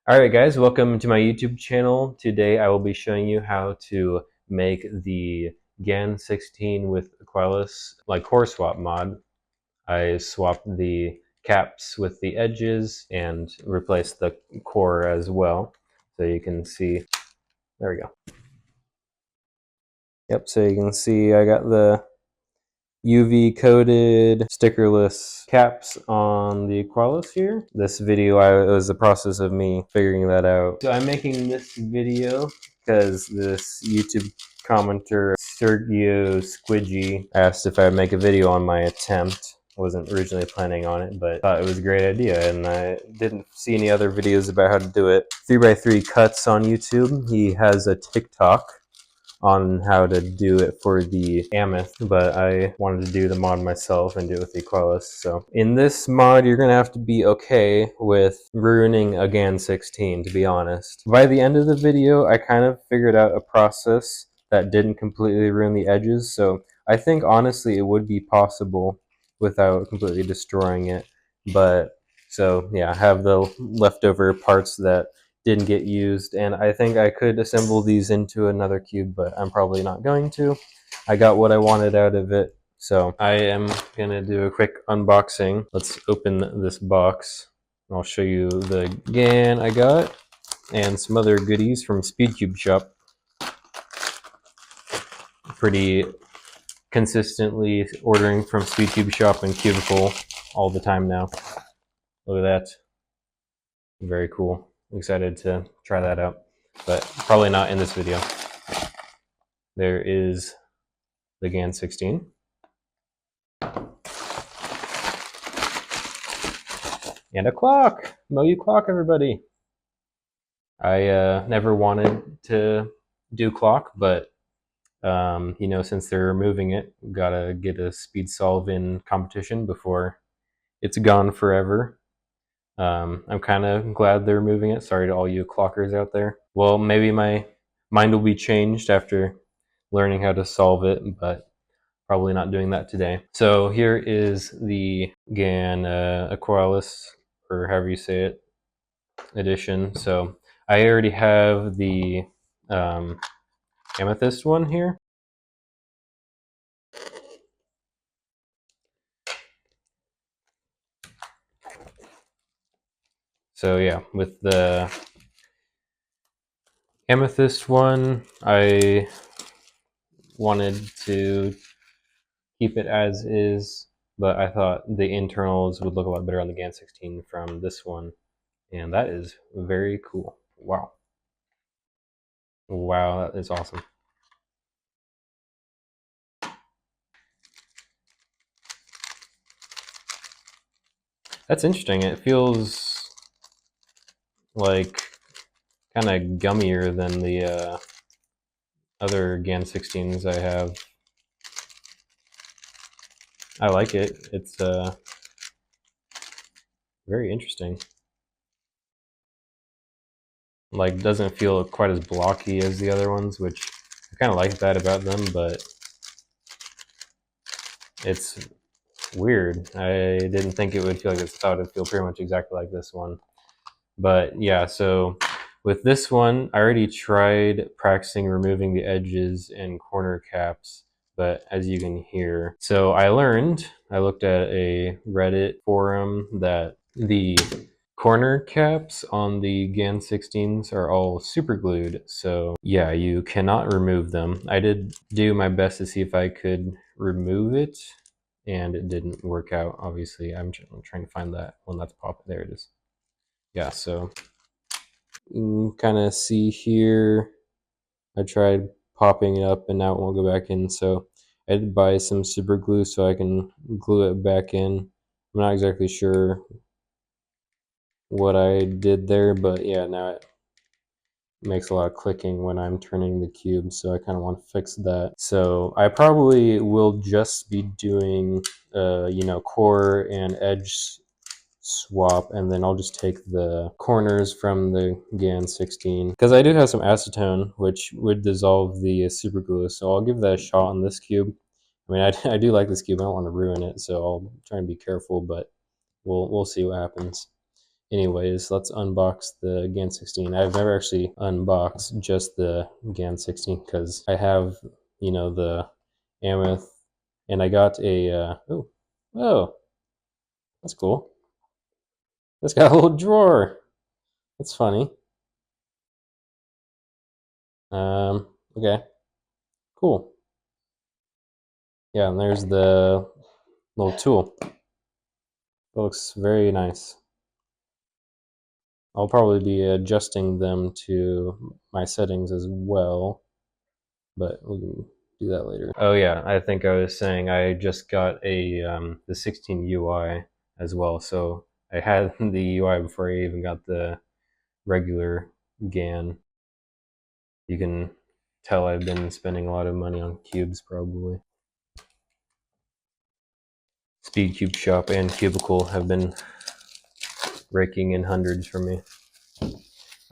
Alright guys, welcome to my YouTube channel. Today I will be showing you how to make the Gan 16 with Aqualis core swap mod. I swapped the caps with the edges and replaced the core as well. So you can see, there we go. Yep, so you can see I got the UV coated stickerless caps on the Aqualis here. This video it was the process of me figuring that out. So I'm making this video because this YouTube commenter Sergio Squidgy asked if I would make a video on my attempt. I wasn't originally planning on it, but thought it was a great idea, and I didn't see any other videos about how to do it. 3x3 Cuts on YouTube. He has a TikTok on how to do it for the Amethyst, but I wanted to do the mod myself and do it with the Aqualis. So in this mod, you're gonna have to be okay with ruining a GAN 16, to be honest. By the end of the video, I kind of figured out a process that didn't completely ruin the edges, so I think honestly it would be possible without completely destroying it. But so yeah, I have the leftover parts that didn't get used, and I think I could assemble these into another cube, but I'm probably not going to. I got what I wanted out of it, so I am gonna do a quick unboxing. Let's open this box. I'll show you the GAN I got and some other goodies from Speedcube Shop. Pretty consistently ordering from Speedcube Shop and Cubicle all the time now. Look at that. Very cool. Excited to try that out, but probably not in this video. There is the GAN 16. And a clock! Moyu clock, everybody! I never wanted to do clock, but you know, since they're removing it, gotta get a speed solve in competition before it's gone forever. I'm kind of glad they're removing it. Sorry to all you clockers out there. Well, maybe my mind will be changed after learning how to solve it, but probably not doing that today. So here is the GAN Aqualis, or however you say it, edition. So I already have the Amethyst one here. So yeah, with the Amethyst one, I wanted to keep it as is, but I thought the internals would look a lot better on the GAN 16 from this one, and that is very cool. Wow. Wow, that is awesome. That's interesting. It feels like kind of gummier than the other GAN 16s I have. I like it. It's very interesting. Like, doesn't feel quite as blocky as the other ones, which I kind of like that about them, but it's weird. I didn't think it would feel like this. I thought it would feel pretty much exactly like this one. But yeah, so with this one, I already tried practicing removing the edges and corner caps, but as you can hear, so I looked at a Reddit forum that the corner caps on the GAN 16s are all super glued, so yeah, you cannot remove them. I did do my best to see if I could remove it, and it didn't work out, obviously. I'm trying to find that one that's popping. There it is. Yeah, so you can kind of see here, I tried popping it up and now it won't go back in, so I had to buy some super glue so I can glue it back in. I'm not exactly sure what I did there, but yeah, now it makes a lot of clicking when I'm turning the cube, so I kind of want to fix that. So I probably will just be doing you know, core and edge swap, and then I'll just take the corners from the GAN 16, because I do have some acetone which would dissolve the super glue, so I'll give that a shot on this cube. I mean, I do like this cube. I don't want to ruin it, so I'll try and be careful, but we'll see what happens. anyways, let's unbox the GAN 16. I've never actually unboxed just the GAN 16 because I have, you know, the Amethyst, and I got a, oh, that's cool. It's got a little drawer. That's funny. Okay, cool. Yeah, and there's the little tool. It looks very nice. I'll probably be adjusting them to my settings as well, but we can do that later. Oh yeah, I think I was saying I just got a the 16 UI as well. So I had the UI before I even got the regular GAN. You can tell I've been spending a lot of money on cubes probably. Speedcube Shop and Cubicle have been raking in hundreds for me.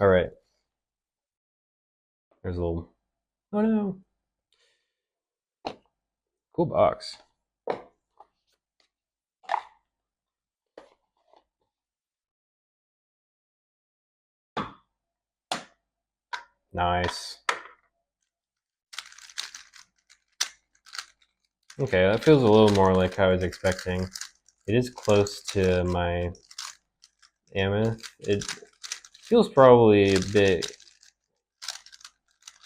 All right. There's a little, oh no. Cool box. Nice. Okay, that feels a little more like I was expecting. It is close to my Amethyst. It feels probably a bit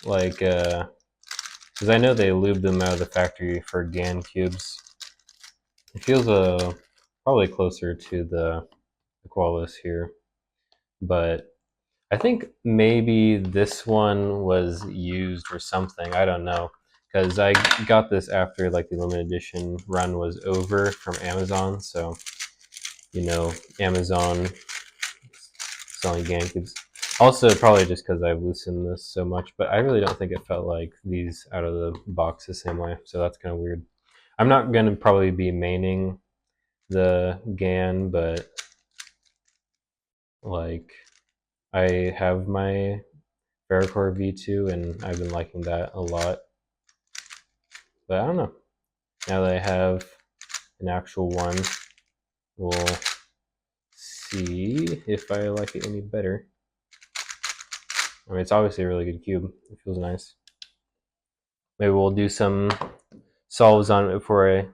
like, because I know they lube them out of the factory for GAN cubes. It feels probably closer to the Aqualis here, but I think maybe this one was used or something. I don't know, because I got this after like the limited edition run was over from Amazon. So, you know, Amazon selling GAN cubes. Also, probably just because I've loosened this so much, but I really don't think it felt like these out of the box the same way. So that's kind of weird. I'm not going to probably be maining the GAN, but like I have my Vericore V2 and I've been liking that a lot. But I don't know. Now that I have an actual one, we'll see if I like it any better. I mean, it's obviously a really good cube. It feels nice. Maybe we'll do some solves on it before I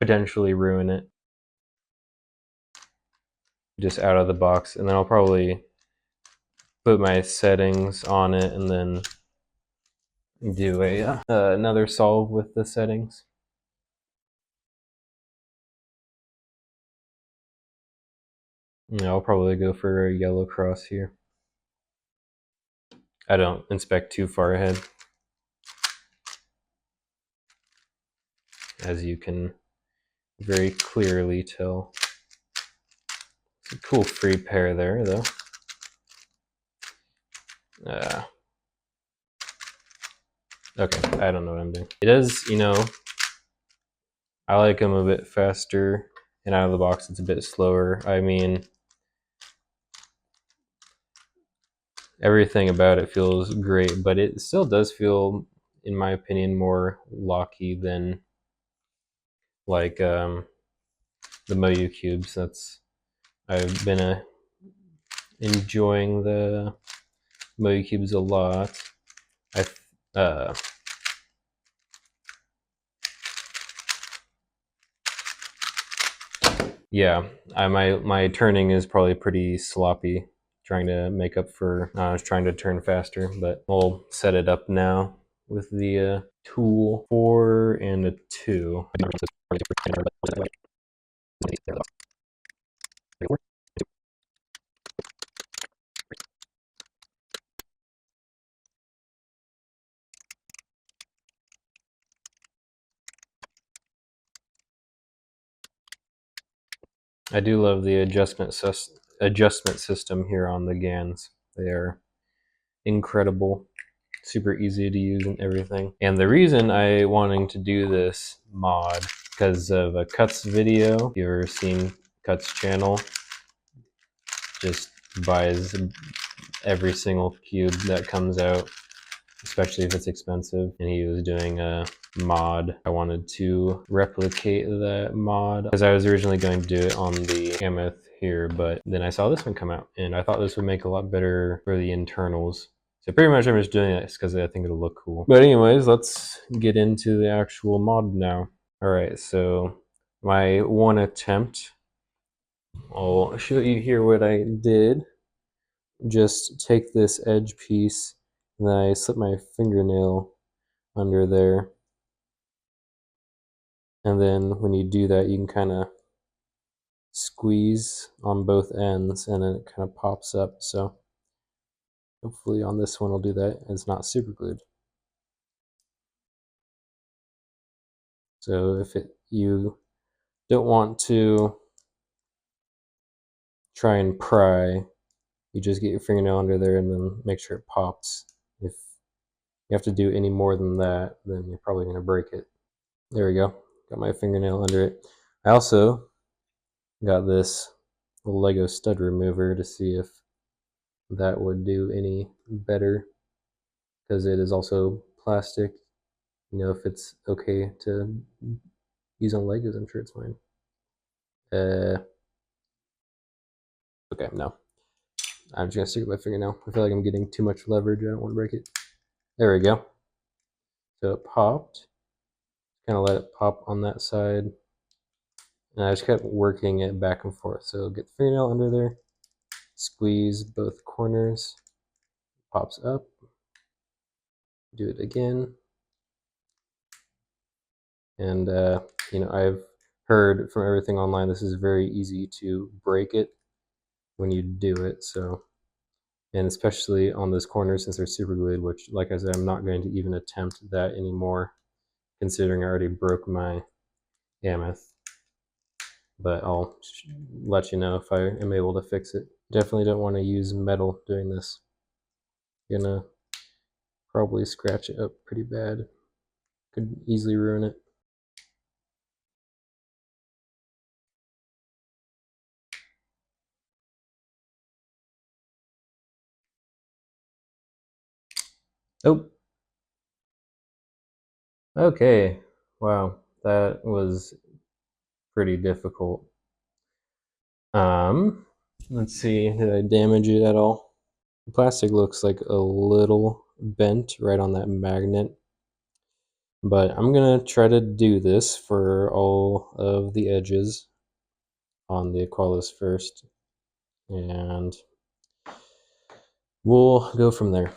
potentially ruin it. Just out of the box. And then I'll probably put my settings on it and then do another solve with the settings. Yeah, I'll probably go for a yellow cross here. I don't inspect too far ahead, as you can very clearly tell. It's a cool free pair there, though. Okay, I don't know what I'm doing. It is, you know, I like them a bit faster, and out of the box it's a bit slower. I mean, everything about it feels great, but it still does feel, in my opinion, more locky than like the Moyu cubes. I've been enjoying the Moyu cubes a lot. Yeah, my turning is probably pretty sloppy, trying to make up for I was trying to turn faster, but we'll set it up now with the tool 4 and a 2. I do love the adjustment system here on the GANs. They are incredible, super easy to use and everything. And the reason I wanting to do this mod because of a Cuts video. If you've ever seen Cuts channel, just buys every single cube that comes out, especially if it's expensive, and he was doing a mod. I wanted to replicate that mod because I was originally going to do it on the Amethyst here, but then I saw this one come out, and I thought this would make a lot better for the internals. So pretty much I'm just doing this because I think it'll look cool. But anyways, let's get into the actual mod now. Alright, so my one attempt, I'll show you here what I did. Just take this edge piece, and then I slip my fingernail under there. And then when you do that, you can kind of squeeze on both ends, and then it kind of pops up. So hopefully on this one I'll do that. It's not super glued. So if you don't want to try and pry, you just get your fingernail under there and then make sure it pops. If you have to do any more than that, then you're probably going to break it. There we go. Got my fingernail under it. I also got this Lego stud remover to see if that would do any better, because it is also plastic. You know, if it's okay to use on Legos, I'm sure it's fine. Okay, no. I'm just gonna stick with my fingernail. I feel like I'm getting too much leverage. I don't want to break it. There we go. So it popped. Kind of let it pop on that side. And I just kept working it back and forth. So get the fingernail under there, squeeze both corners, pops up, do it again. And, you know, I've heard from everything online, this is very easy to break it when you do it. So, and especially on those corners, since they're super glued, which, like I said, I'm not going to even attempt that anymore, considering I already broke my mammoth. But I'll let you know if I am able to fix it. Definitely don't want to use metal doing this. You're gonna probably scratch it up pretty bad. Could easily ruin it. Oh. Okay. Wow, that was pretty difficult. Let's see, did I damage it at all? The plastic looks like a little bent right on that magnet, but I'm gonna try to do this for all of the edges on the Aqualis first, and we'll go from there.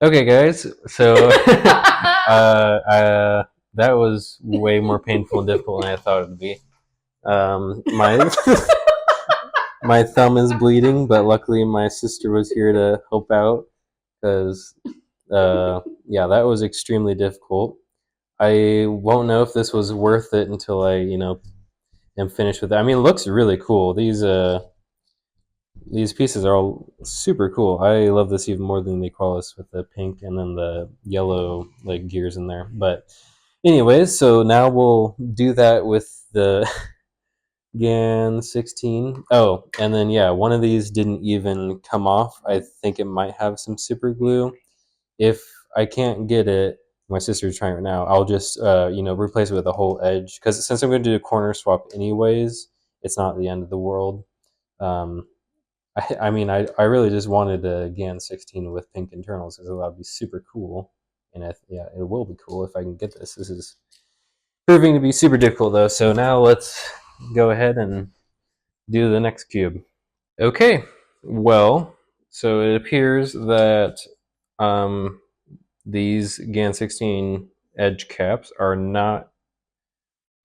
Okay, guys, so that was way more painful and difficult than I thought it would be. My my thumb is bleeding, but luckily my sister was here to help out because, yeah, that was extremely difficult. I won't know if this was worth it until I, am finished with it. I mean, it looks really cool. These pieces are all super cool. I love this even more than the Aqualis with the pink and then the yellow like gears in there. But anyways, so now we'll do that with the Gan 16. Oh, and then yeah, one of these didn't even come off. I think it might have some super glue. If I can't get it, my sister's trying it now. I'll just replace it with a whole edge because since I'm going to do a corner swap anyways, it's not the end of the world. I mean, I really just wanted a GAN 16 with pink internals because that would be super cool. And yeah, it will be cool if I can get this. This is proving to be super difficult though. So now let's go ahead and do the next cube. Okay, well, so it appears that these GAN 16 edge caps are not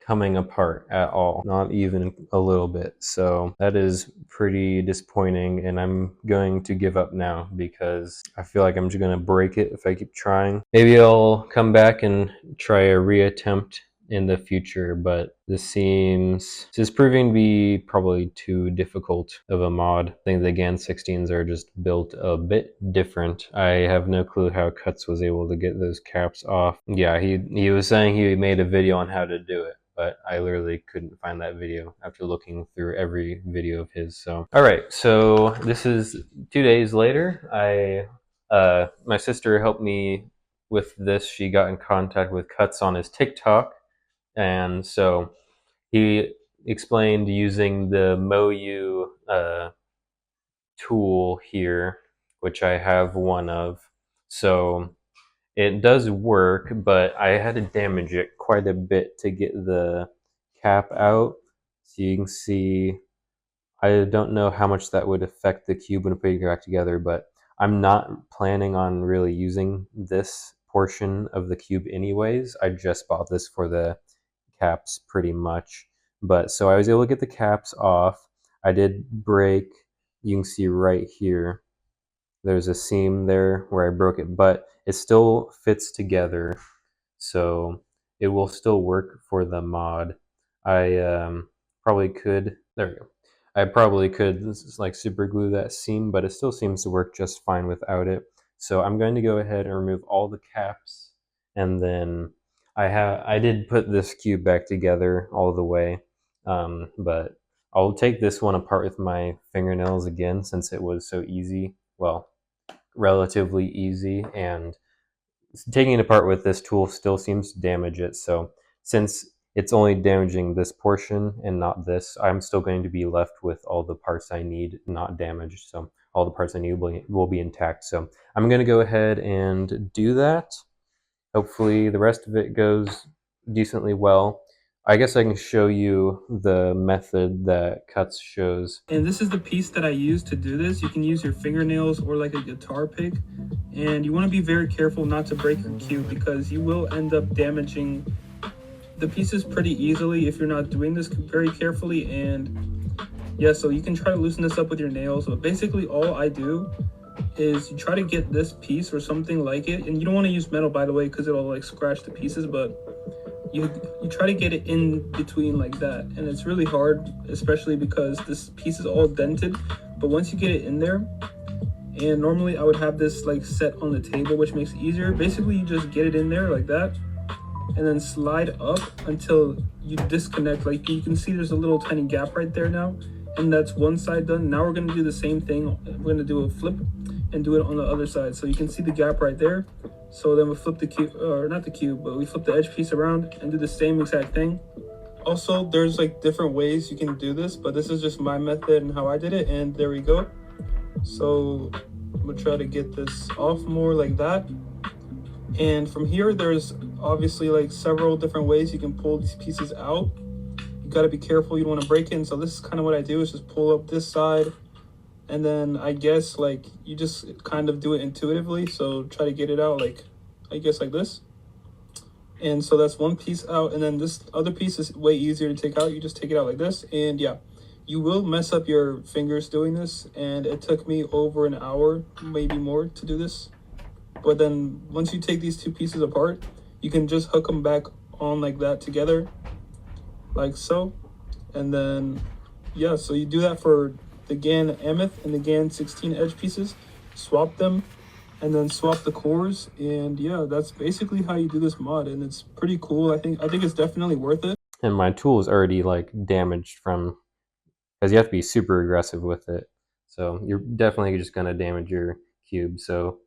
coming apart at all, not even a little bit. So that is pretty disappointing, and I'm going to give up now because I feel like I'm just going to break it if I keep trying. Maybe I'll come back and try a reattempt in the future, but this is proving to be probably too difficult of a mod. I think the GAN 16s are just built a bit different. I have no clue how Cuts was able to get those caps off. Yeah, he was saying he made a video on how to do it, but I literally couldn't find that video after looking through every video of his. So all right, so this is 2 days later. My sister helped me with this. She got in contact with Cuts on his TikTok, and so he explained using the Moyu tool here, which I have one of. So it does work, but I had to damage it quite a bit to get the cap out. So you can see, I don't know how much that would affect the cube when putting it back together, but I'm not planning on really using this portion of the cube anyways. I just bought this for the caps pretty much. But so I was able to get the caps off. I did break, you can see right here, there's a seam there where I broke it, but it still fits together, so it will still work for the mod. I probably could, there we go. I probably could like super glue that seam, but it still seems to work just fine without it. So I'm going to go ahead and remove all the caps, and then I did put this cube back together all the way, but I'll take this one apart with my fingernails again since it was so easy. Well, relatively easy, and taking it apart with this tool still seems to damage it. So since it's only damaging this portion and not this, I'm still going to be left with all the parts I need not damaged. So all the parts I need will be intact. So I'm going to go ahead and do that. Hopefully the rest of it goes decently well. I guess I can show you the method that Cuts shows. And this is the piece that I use to do this. You can use your fingernails or like a guitar pick. And you want to be very careful not to break your cube because you will end up damaging the pieces pretty easily if you're not doing this very carefully. And yeah, so you can try to loosen this up with your nails. But basically all I do is you try to get this piece or something like it. And you don't want to use metal, by the way, because it'll like scratch the pieces. But you try to get it in between like that, and it's really hard, especially because this piece is all dented. But once you get it in there, and normally I would have this like set on the table, which makes it easier. Basically you just get it in there like that and then slide up until you disconnect. Like you can see there's a little tiny gap right there now, and that's one side done. Now we're going to do the same thing. We're going to do a flip and do it on the other side, so you can see the gap right there. So then we flip the cube, or not the cube, but we flip the edge piece around and do the same exact thing Also, there's like different ways you can do this, but this is just my method and how I did it, and there we go. So I'm gonna try to get this off more like that. And from here, there's obviously like several different ways you can pull these pieces out. You gotta be careful, you don't wanna break it. So this is kind of what I do, is just pull up this side, and then I guess like you just kind of do it intuitively. So try to get it out like, I guess like this. And so that's one piece out, and then this other piece is way easier to take out. You just take it out like this, and yeah, you will mess up your fingers doing this, and it took me over an hour, maybe more, to do this. But then once you take these two pieces apart, you can just hook them back on like that together, like so. And then yeah, so you do that for the Gan Amethyst and the Gan 16 edge pieces, swap them, and then swap the cores. And yeah, that's basically how you do this mod, and it's pretty cool. I think it's definitely worth it. And my tool is already like damaged from, because you have to be super aggressive with it. So you're definitely just going to damage your cube. So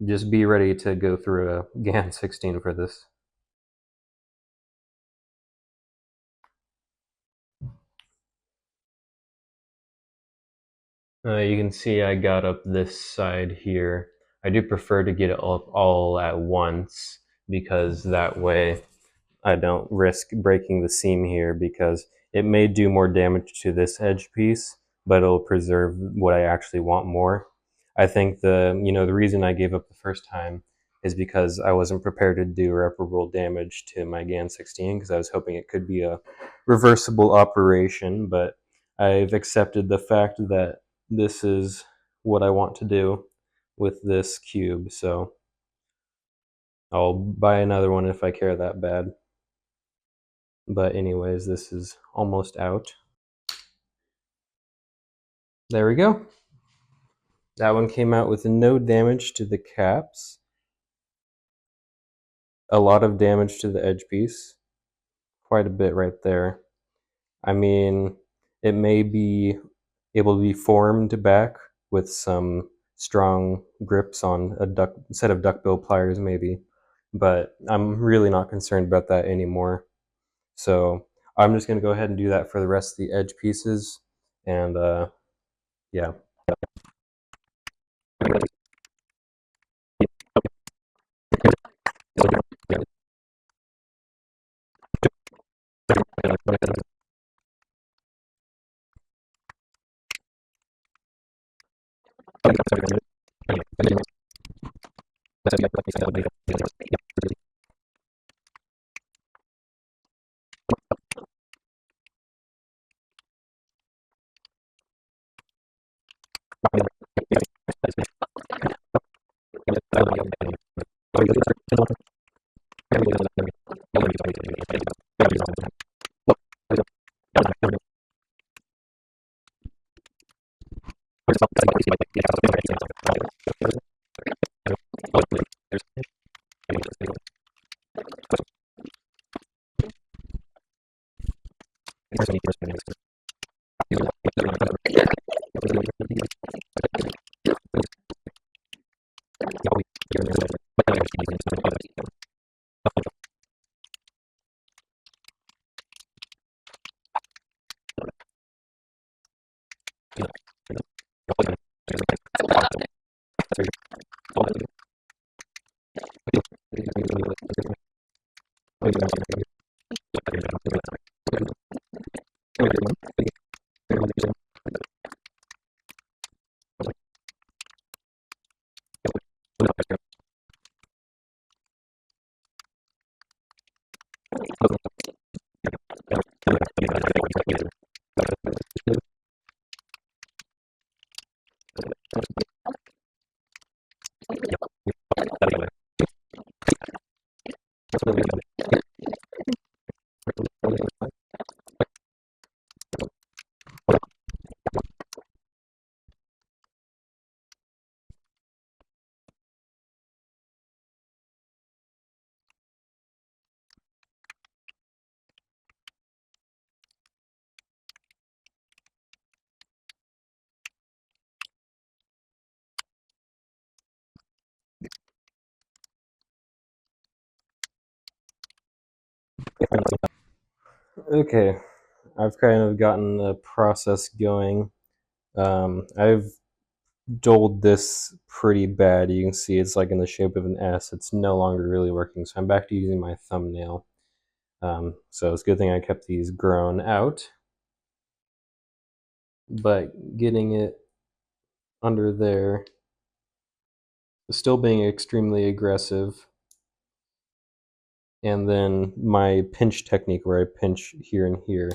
just be ready to go through a GAN 16 for this. You can see I got up this side here. I do prefer to get it all at once, because that way I don't risk breaking the seam here, because it may do more damage to this edge piece, but it'll preserve what I actually want more. I think the reason I gave up the first time is because I wasn't prepared to do irreparable damage to my GAN 16, because I was hoping it could be a reversible operation, but I've accepted the fact that this is what I want to do with this cube, so I'll buy another one if I care that bad. But anyways, this is almost out. There we go. That one came out with no damage to the caps. A lot of damage to the edge piece. Quite a bit right there. I mean, it may be able to be formed back with some strong grips on a set of duckbill pliers maybe, but I'm really not concerned about that anymore. So I'm just going to go ahead and do that for the rest of the edge pieces, and yeah. Okay, I've kind of gotten the process going. I've doled this pretty bad. You can see it's like in the shape of an S. It's no longer really working, so I'm back to using my thumbnail. So it's a good thing I kept these grown out, but getting it under there, still being extremely aggressive, and then my pinch technique where I pinch here and here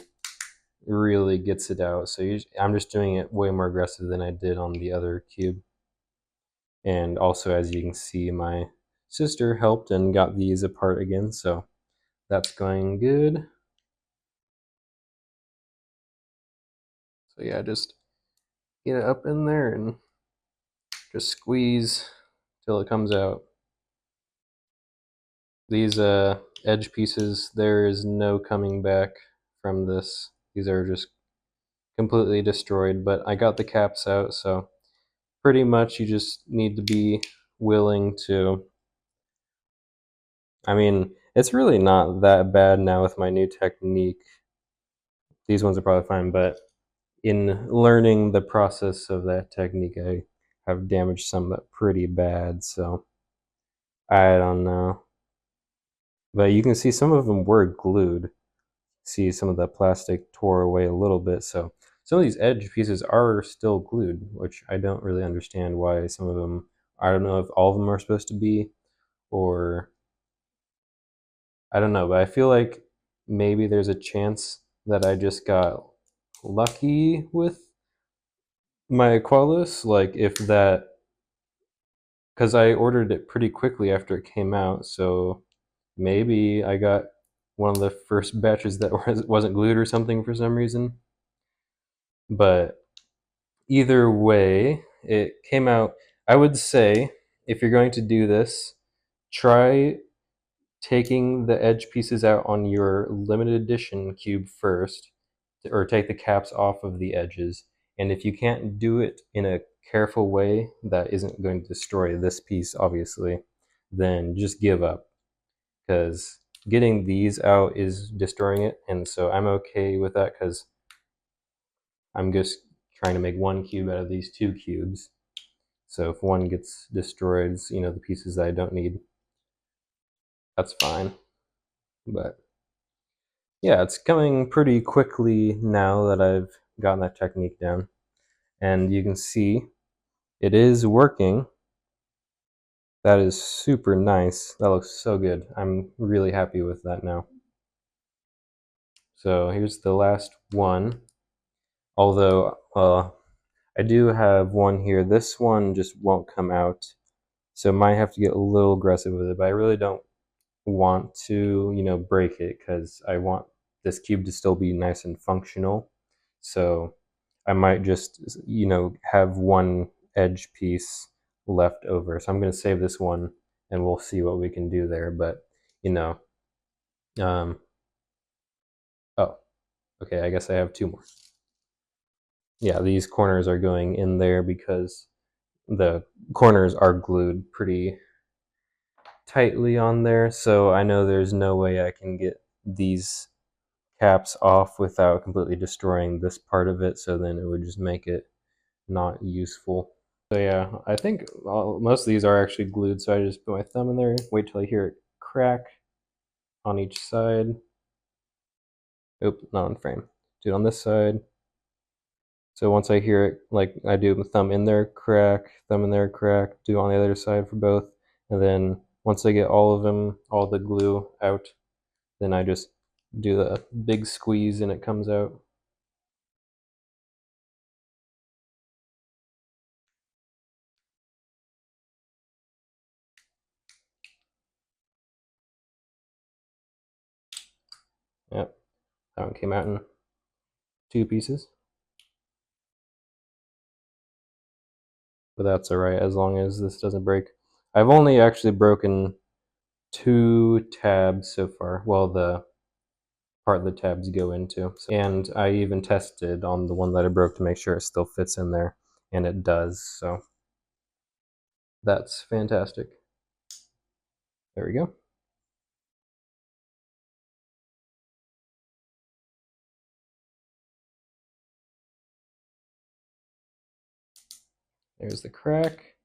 really gets it out. So I'm just doing it way more aggressive than I did on the other cube. And also, as you can see, my sister helped and got these apart again, so that's going good. So yeah, just get it up in there and just squeeze till it comes out. These edge pieces, there is no coming back from this. These are just completely destroyed, but I got the caps out, so pretty much you just need to be willing to, I mean, it's really not that bad now with my new technique. These ones are probably fine, but in learning the process of that technique, I have damaged some pretty bad, so I don't know. But you can see some of them were glued. See some of the plastic tore away a little bit, so some of these edge pieces are still glued, which I don't really understand why some of them, I don't know if all of them are supposed to be, or I don't know, but I feel like maybe there's a chance that I just got lucky with my Aqualis, like if that, because I ordered it pretty quickly after it came out, so maybe I got one of the first batches that wasn't glued or something for some reason. But either way, it came out. I would say if you're going to do this, try taking the edge pieces out on your limited edition cube first, or take the caps off of the edges. And if you can't do it in a careful way that isn't going to destroy this piece, obviously, then just give up, because getting these out is destroying it. And so I'm okay with that because I'm just trying to make one cube out of these two cubes. So if one gets destroyed, the pieces that I don't need, that's fine. But yeah, it's coming pretty quickly now that I've gotten that technique down. And you can see it is working. That is super nice. That looks so good. I'm really happy with that now. So here's the last one. Although I do have one here. This one just won't come out. So might have to get a little aggressive with it, but I really don't want to, break it because I want this cube to still be nice and functional. So I might just, have one edge piece left over. So I'm going to save this one and we'll see what we can do there. But, um, oh, okay, I guess I have two more. Yeah, these corners are going in there because the corners are glued pretty tightly on there. So I know there's no way I can get these caps off without completely destroying this part of it, so then it would just make it not useful. So yeah, I think most of these are actually glued, so I just put my thumb in there, wait till I hear it crack on each side. Oop, not on frame. Do it on this side. So once I hear it, like I do the thumb in there, crack, thumb in there, crack, do it on the other side for both. And then once I get all of them, all the glue out, then I just do the big squeeze and it comes out. Yep, that one came out in two pieces. But that's alright as long as this doesn't break. I've only actually broken two tabs so far. Well, the part the tabs go into. And I even tested on the one that I broke to make sure it still fits in there, and it does. So that's fantastic. There we go. There's the crack.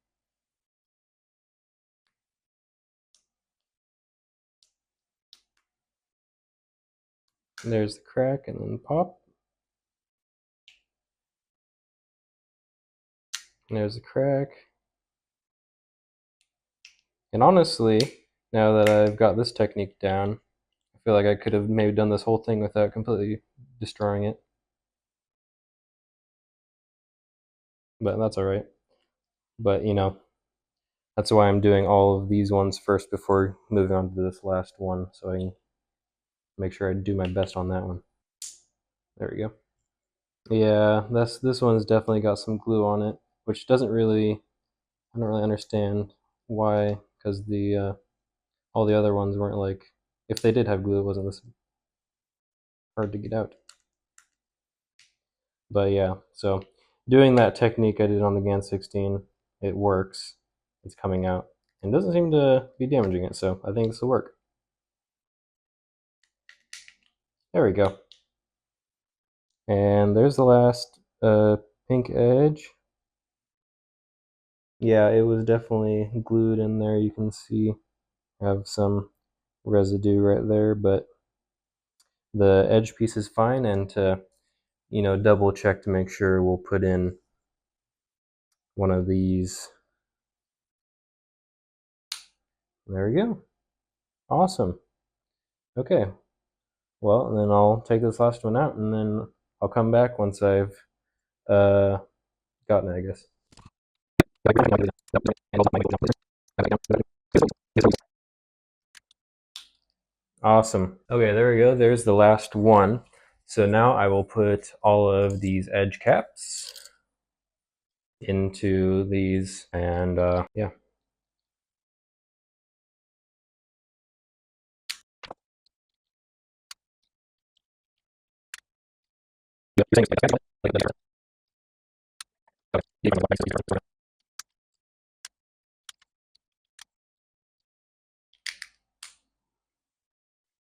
There's the crack and then pop. And there's the crack. And honestly, now that I've got this technique down, I feel like I could have maybe done this whole thing without completely destroying it. But that's alright. But you know, that's why I'm doing all of these ones first before moving on to this last one, so I can make sure I do my best on that one. There we go. Yeah, this one's definitely got some glue on it, which I don't really understand why, because the all the other ones weren't like, if they did have glue, it wasn't this hard to get out. But yeah, so doing that technique I did on the GAN 16, it works. It's coming out and doesn't seem to be damaging it, so I think this will work. There we go. And there's the last pink edge. Yeah, it was definitely glued in there. You can see I have some residue right there, but the edge piece is fine. And to, you know, double check to make sure, we'll put in one of these. There we go. Awesome. Okay. Well, and then I'll take this last one out, and then I'll come back once I've gotten it, I guess. Awesome. Okay, there we go. There's the last one. So now I will put all of these edge caps into these, and yeah.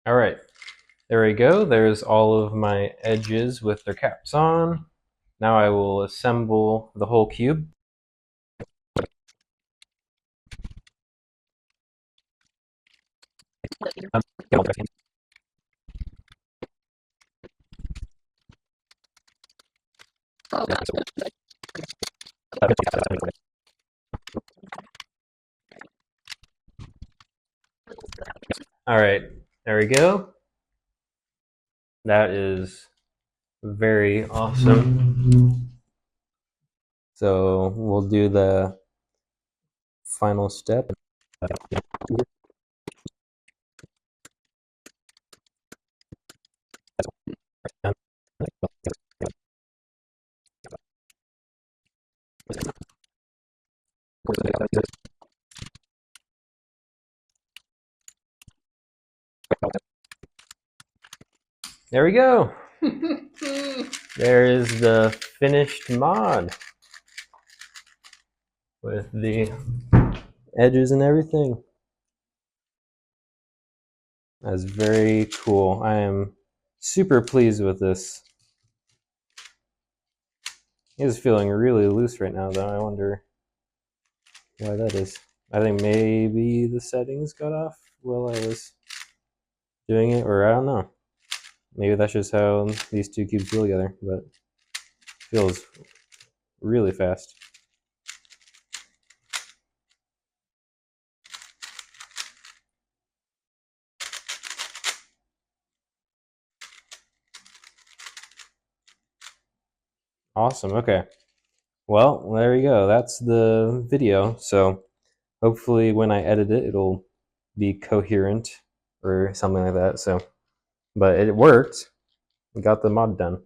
All right, there we go. There's all of my edges with their caps on. Now I will assemble the whole cube. All right, there we go. That is very awesome. So we'll do the final step. There we go. There is the finished mod with the edges and everything. That's very cool. I am super pleased with this. It is feeling really loose right now, though. I wonder why that is. I think maybe the settings got off while I was doing it, or I don't know. Maybe that's just how these two cubes feel together, but it feels really fast. Awesome. Okay. Well, there you go. That's the video. So hopefully when I edit it, it'll be coherent or something like that. So, but it worked. We got the mod done.